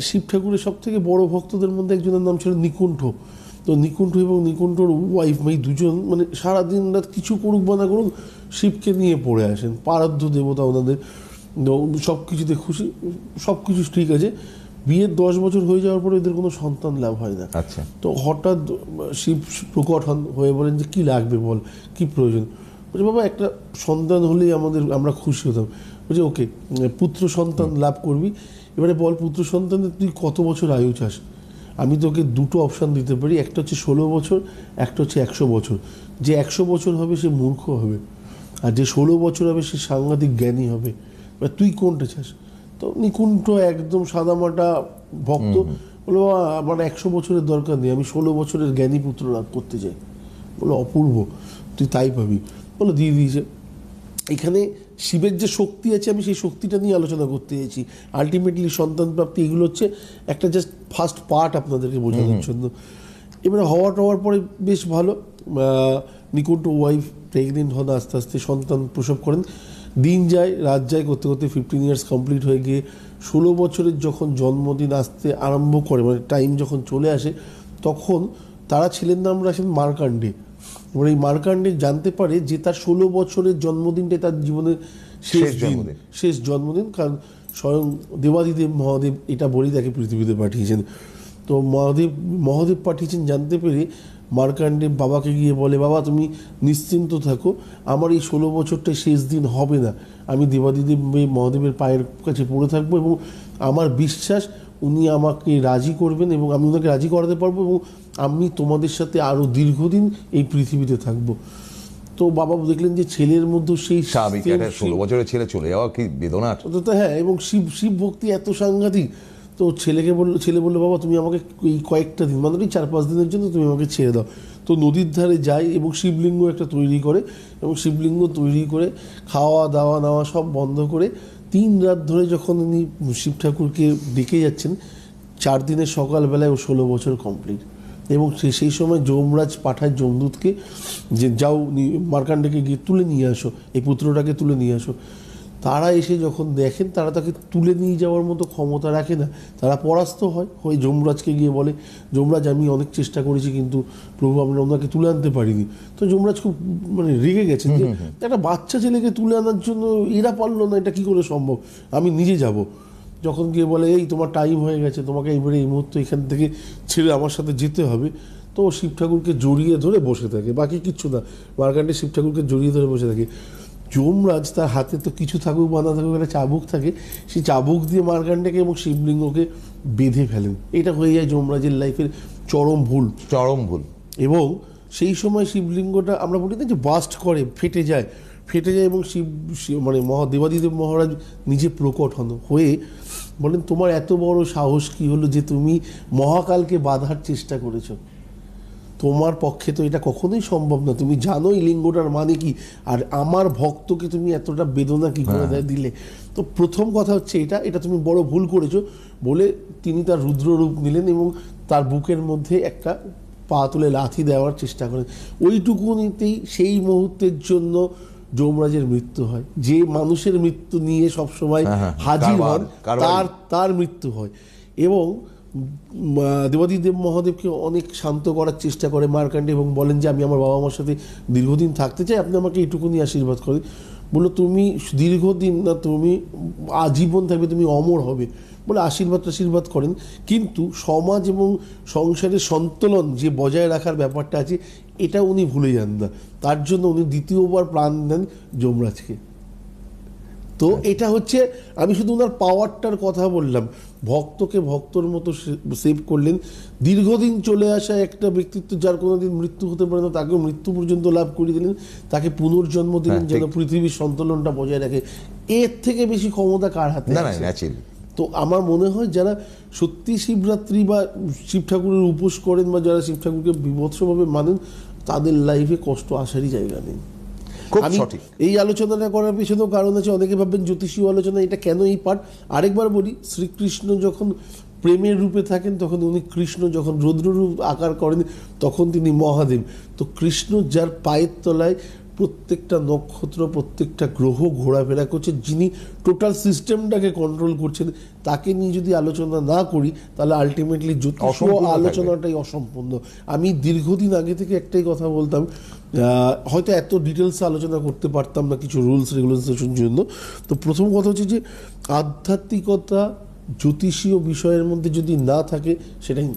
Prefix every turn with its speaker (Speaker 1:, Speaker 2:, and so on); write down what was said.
Speaker 1: শিব ঠাকুরের সব থেকে বড় ভক্তদের মধ্যে একজনের নাম ছিল নিকুণ্ঠ। তো নিকুণ্ঠ এবং নিকুণ্ঠর ওয়াইফ দুজন সারাদিন রাত কিছু করুক বা না করুক শিবকে নিয়ে পড়ে আসেন, পারাধ্য দেবতা ওনাদের, সব কিছুতে খুশি, সব কিছু ঠিক আছে। বিয়ের 10 বছর হয়ে যাওয়ার পরে এদের কোনো সন্তান লাভ হয় না।
Speaker 2: আচ্ছা।
Speaker 1: তো হঠাৎ শিব প্রকট হন, হয়ে বলেন যে কী লাগবে বল, কী প্রয়োজন। বলছে বাবা একটা সন্তান হলেই আমরা খুশি হতাম। বলছে ওকে, পুত্র সন্তান লাভ করবি, এবারে বল পুত্র সন্তানের তুই কত বছর আয়ু চাস। আমি তোকে দুটো অপশান দিতে পারি, একটা হচ্ছে 16 বছর, একটা হচ্ছে 100 বছর। যে 100 বছর হবে সে মূর্খ হবে, আর যে 16 বছর হবে সে সাংঘাতিক জ্ঞানী হবে। এবার তুই কোনটা চাস? তো নিকুণ্ঠ একদম সাদামাটা ভক্ত বললো আমার 100 বছরের দরকার নেই, আমি 16 বছরের জ্ঞানী পুত্র লাভ করতে চাই। বললো অপূর্ব, তুই তাই পাবি। বললো দিয়ে দিয়েছে। এখানে শিবের যে শক্তি আছে আমি সেই শক্তিটা নিয়ে আলোচনা করতে চাইছি। আলটিমেটলি সন্তান প্রাপ্তি এগুলো হচ্ছে একটা জাস্ট ফার্স্ট পার্ট আপনাদেরকে বোঝানোর জন্য। এবারে হওয়ার পরে বেশ ভালো, নিকুণ্ঠ ওয়াইফ প্রেগনেন্ট হন, আস্তে আস্তে সন্তান প্রসব করেন। দিন যায় রাত যায় করতে করতে 15 ইয়ার্স কমপ্লিট হয়ে গিয়ে 16 বছরের যখন জন্মদিন আসতে আরম্ভ করে, টাইম যখন চলে আসে, তখন তারা ছেলের নাম রাখেন মার্কাণ্ডে। এবার এই মার্কাণ্ডে জানতে পারে যে তার 16 বছরের জন্মদিনটাই তার জীবনের শেষ জন্মদিন, কারণ স্বয়ং দেবাদিদেব মহাদেব এটা বলেই তাকে পৃথিবীতে পাঠিয়েছেন। তো মহাদেব পাঠিয়েছেন জানতে পেরে মার্কাণ্ডে বাবাকে গিয়ে বলে বাবা তুমি নিশ্চিন্ত থাকো, আমার এই 16 বছরটাই শেষ দিন হবে না, আমি দেবাদিদেব মহাদেবের পায়ের কাছে পড়ে থাকবো এবং আমার বিশ্বাস উনি আমাকে রাজি করবেন এবং আমি ওনাকে রাজি করাতে পারবো এবং আমি তোমাদের সাথে আরও দীর্ঘদিন এই পৃথিবীতে থাকবো। তো বাবা দেখলেন যে ছেলের মধ্যে সেই
Speaker 2: 16 বছরের ছেলে চলে যাওয়া কি বেদনার।
Speaker 1: হ্যাঁ, এবং শিব ভক্তি এত সাংঘাতিক। তো ছেলে বললো বাবা তুমি আমাকে এই কয়েকটা দিন, 4-5 দিনের জন্য তুমি আমাকে ছেড়ে দাও। তো নদীর ধারে যায় এবং শিবলিঙ্গ একটা তৈরি করে, এবং শিবলিঙ্গ তৈরি করে খাওয়া দাওয়া নেওয়া সব বন্ধ করে 3 রাত ধরে যখন উনি শিব ঠাকুরকে ডেকে যাচ্ছেন, 4 দিনের সকালবেলায় ও 16 বছর কমপ্লিট। এবং সেই সময় যমরাজ পাঠায় যমদূতকে যে যাও মার্কাণ্ডেকে গিয়ে তুলে নিয়ে আসো, এই পুত্রটাকে তুলে নিয়ে আসো। তারা এসে যখন দেখেন তারা তাকে তুলে নিয়ে যাওয়ার মতো ক্ষমতা রাখে না, তারা পরাস্ত হয় যমরাজকে গিয়ে বলে যমরাজ আমি অনেক চেষ্টা করেছি কিন্তু প্রভু আমরা ওনাকে তুলে আনতে পারিনি। তো যমরাজ খুব রেগে গেছেন যে একটা বাচ্চা ছেলেকে তুলে আনার জন্য এরা পারলো না, এটা কী করে সম্ভব, আমি নিজে যাব। যখন গিয়ে বলে এই তোমার টাইম হয়ে গেছে, তোমাকে এইবারে এই মুহূর্তে এখান থেকে ছেড়ে আমার সাথে যেতে হবে, তো শিব ঠাকুরকে জড়িয়ে ধরে বসে থাকে, বাকি কিচ্ছু না, মার্কাণ্ডে শিব ঠাকুরকে জড়িয়ে ধরে বসে থাকে। যমরাজ তার হাতে তো কিছু থাকুক বা না থাকুক একটা চাবুক থাকে, সেই চাবুক দিয়ে মার্কাণ্ডেকে এবং শিবলিঙ্গকে বেঁধে ফেলেন। এটা হয়ে যায় যমরাজের লাইফের চরম ভুল। এবং সেই সময় শিবলিঙ্গটা আমরা বলি না যে বাস্ট করে, ফেটে যায় এবং দেবাদিদেব মহারাজ নিজে প্রকট হয়ে বলেন তোমার এত বড় সাহস কি হলো যে তুমি মহাকালকে বাঁধার চেষ্টা করেছো, তোমার পক্ষে তো এটা কখনোই সম্ভব না, তুমি জানো এই লিঙ্গটার মানে কি, আর আমার ভক্তকে তুমি এতটা বেদনা কি করে দিলে। তো প্রথম কথা হচ্ছে এটা তুমি বড় ভুল করেছো বলে তিনি তার রুদ্র রূপ নিলেন এবং তার বুকের মধ্যে একটা পা তুলে লাথি দেওয়ার চেষ্টা করেন। ওইটুকুনিতেই সেই মুহূর্তের জন্য যমরাজের মৃত্যু হয়। যে মানুষের মৃত্যু নিয়ে সবসময় হাজির হন তার মৃত্যু হয়। এবং দেবাদিদেব মহাদেবকে অনেক শান্ত করার চেষ্টা করে মার্কাণ্ডে এবং বলেন যে আমি আমার বাবা মার সাথে দীর্ঘদিন থাকতে চাই, আপনি আমাকে এইটুকুনি আশীর্বাদ করেন। বললো তুমি দীর্ঘদিন না, তুমি আজীবন থাকবে, তুমি অমর হবে বলে আশীর্বাদ করেন। কিন্তু সমাজ এবং সংসারের সন্তুলন যে বজায় রাখার ব্যাপারটা আছে এটা উনি ভুলে যান না, তার জন্য উনি দ্বিতীয়বার প্রাণ দেন যমরাজকে। তো এটা হচ্ছে, আমি শুধু ওনার পাওয়ারটার কথা বললাম, ভক্তকে ভক্তর মতো সেভ করলেন। দীর্ঘদিন চলে আসা একটা ব্যক্তিত্ব যার কোনোদিন মৃত্যু হতে পারে না, তাকেও মৃত্যু পর্যন্ত লাভ করিয়ে দিলেন, তাকে পুনর্জন্ম দিলেন যেন পৃথিবীর সন্তুলনটা বজায় রাখে। এর থেকে বেশি ক্ষমতা কার হাতে আছে? তো আমার মনে হয় যারা সত্যি শিবরাত্রি বা শিব ঠাকুরের উপোস করেন বা যারা শিব ঠাকুরকে বিভৎসভাবে মানেন, তাদের লাইফে কষ্ট আসারই জায়গা নেই। এই আলোচনাটা করার পিছনেও কারণ আছে। অনেকে ভাববেন জ্যোতিষীয় আলোচনা, এটা কেন এই পাঠ? আরেকবার বলি, শ্রীকৃষ্ণ যখন প্রেমের রূপে থাকেন তখন উনি কৃষ্ণ, যখন রুদ্র রূপ আকার করেন তখন তিনি মহাদেব। তো কৃষ্ণ যার পায়ের তলায় প্রত্যেকটা নক্ষত্র, প্রত্যেকটা গ্রহ ঘোরাফেরা করছে, যিনি টোটাল সিস্টেমটাকে কন্ট্রোল করছেন তাকে নিয়ে যদি আলোচনা না করি তাহলে আলটিমেটলি জ্যোতিষীয়
Speaker 2: অসম্পূর্ণ থাকবে।
Speaker 1: আলোচনাটাই অসম্পূর্ণ। আমি দীর্ঘদিন আগে থেকে একটাই কথা বলতাম, হয়তো এত ডিটেলসে আলোচনা করতে পারতাম না কিছু রুলস রেগুলেশনের জন্য। তো প্রথম কথা হচ্ছে যে আধ্যাত্মিকতা জ্যোতিষীয় বিষয়ের মধ্যে যদি না থাকে সেটাই